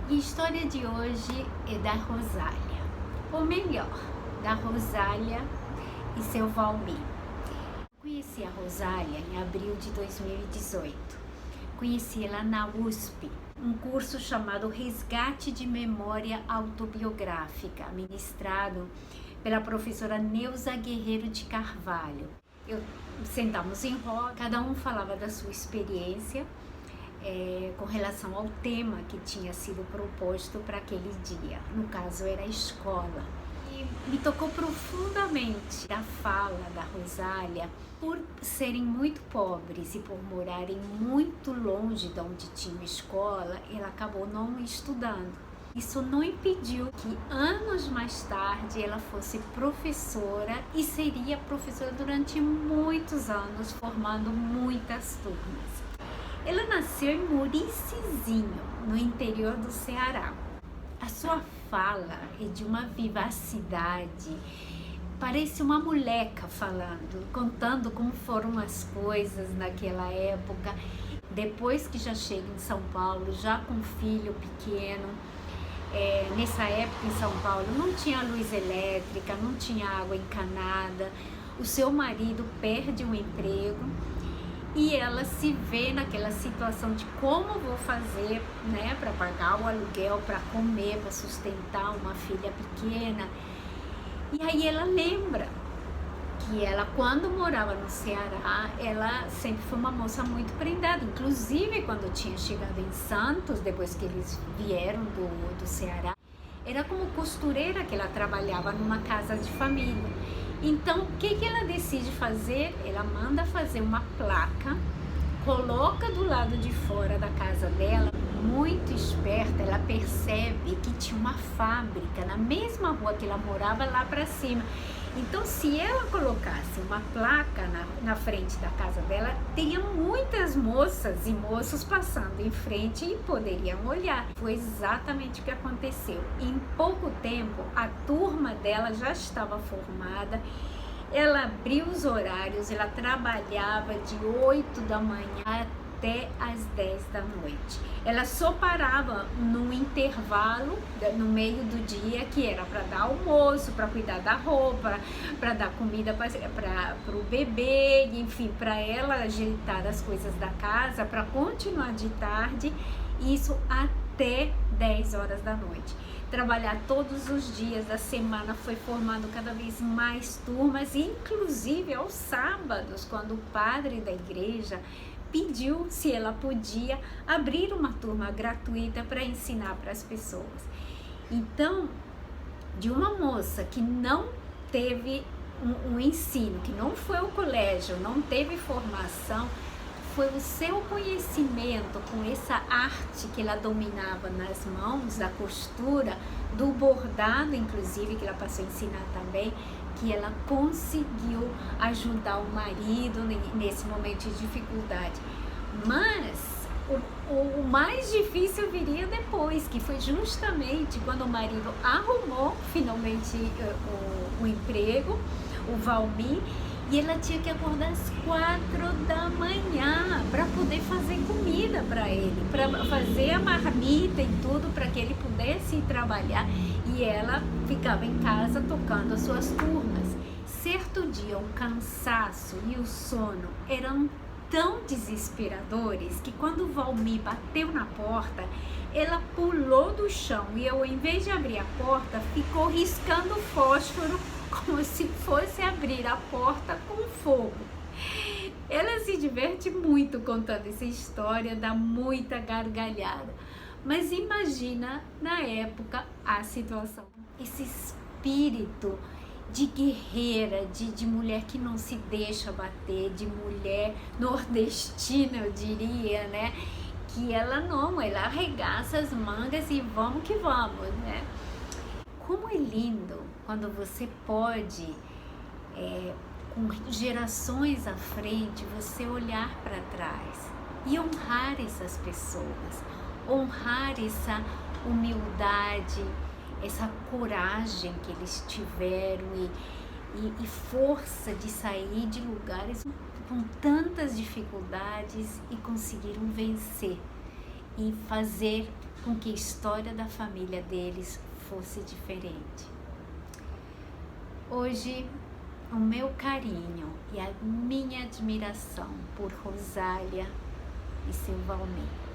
E a história de hoje é da Rosália, ou melhor, da Rosália e seu Valmir. Conheci a Rosália em abril de 2018. Conheci ela na USP, um curso chamado Resgate de Memória Autobiográfica, ministrado pela professora Neuza Guerreiro de Carvalho. Sentamos em roda, cada um falava da sua experiência com relação ao tema que tinha sido proposto para aquele dia. No caso, era a escola. E me tocou profundamente a fala da Rosália. Por serem muito pobres e por morarem muito longe de onde tinha uma escola, ela acabou não estudando. Isso não impediu que anos mais tarde ela fosse professora e seria professora durante muitos anos, formando muitas turmas. Ela nasceu em Muricizinho, no interior do Ceará. A sua fala é de uma vivacidade, parece uma moleca falando, contando como foram as coisas naquela época. Depois que já chega em São Paulo, já com um filho pequeno, nessa época em São Paulo não tinha luz elétrica, não tinha água encanada, o seu marido perde o emprego e ela se vê naquela situação de como vou fazer, né, para pagar o aluguel, para comer, para sustentar uma filha pequena. E aí ela lembra que ela, quando morava no Ceará, ela sempre foi uma moça muito prendada. Inclusive, quando tinha chegado em Santos, depois que eles vieram do Ceará, era como costureira que ela trabalhava numa casa de família. Então, o que ela decide fazer? Ela manda fazer uma placa, coloca do lado de fora da casa dela. Muito esperta, ela percebe que tinha uma fábrica na mesma rua que ela morava, lá para cima. Então, se ela colocasse uma placa na frente da casa dela, teria muitas moças e moços passando em frente e poderiam olhar. Foi exatamente o que aconteceu. Em pouco tempo, a turma dela já estava formada. Ela abriu os horários, ela trabalhava de 8 da manhã até às 10 da noite. Ela só parava num intervalo no meio do dia, que era para dar almoço, para cuidar da roupa, para dar comida para o bebê, enfim, para ela ajeitar as coisas da casa, para continuar de tarde, isso até 10 horas da noite. Trabalhar todos os dias da semana, foi formando cada vez mais turmas, inclusive aos sábados, quando o padre da igreja pediu se ela podia abrir uma turma gratuita para ensinar para as pessoas. Então, de uma moça que não teve um ensino, que não foi ao colégio, não teve formação, foi o seu conhecimento com essa arte que ela dominava nas mãos, da costura, do bordado, inclusive, que ela passou a ensinar também, que ela conseguiu ajudar o marido nesse momento de dificuldade. Mas o mais difícil viria depois, que foi justamente quando o marido arrumou finalmente o emprego, o Valmir, e ela tinha que acordar às 4 da manhã para poder fazer comida para ele, para fazer a marmita e tudo, para que ele pudesse ir trabalhar, e ela ficava em casa tocando as suas turmas. Certo dia, o cansaço e o sono eram tão desesperadores que quando o Valmir bateu na porta, ela pulou do chão e, ao invés de abrir a porta, ficou riscando fósforo como se fosse abrir a porta com fogo. Ela se diverte muito contando essa história, dá muita gargalhada. Mas imagina na época a situação. Esse espírito de guerreira, de mulher que não se deixa bater, de mulher nordestina, eu diria, né? Que ela arregaça as mangas e vamos que vamos, né? Como é lindo quando você pode, com gerações à frente, você olhar para trás e honrar essas pessoas, honrar essa humildade, essa coragem que eles tiveram e força de sair de lugares com tantas dificuldades e conseguiram vencer e fazer com que a história da família deles fosse diferente. Hoje, o meu carinho e a minha admiração por Rosália e seu Valmir.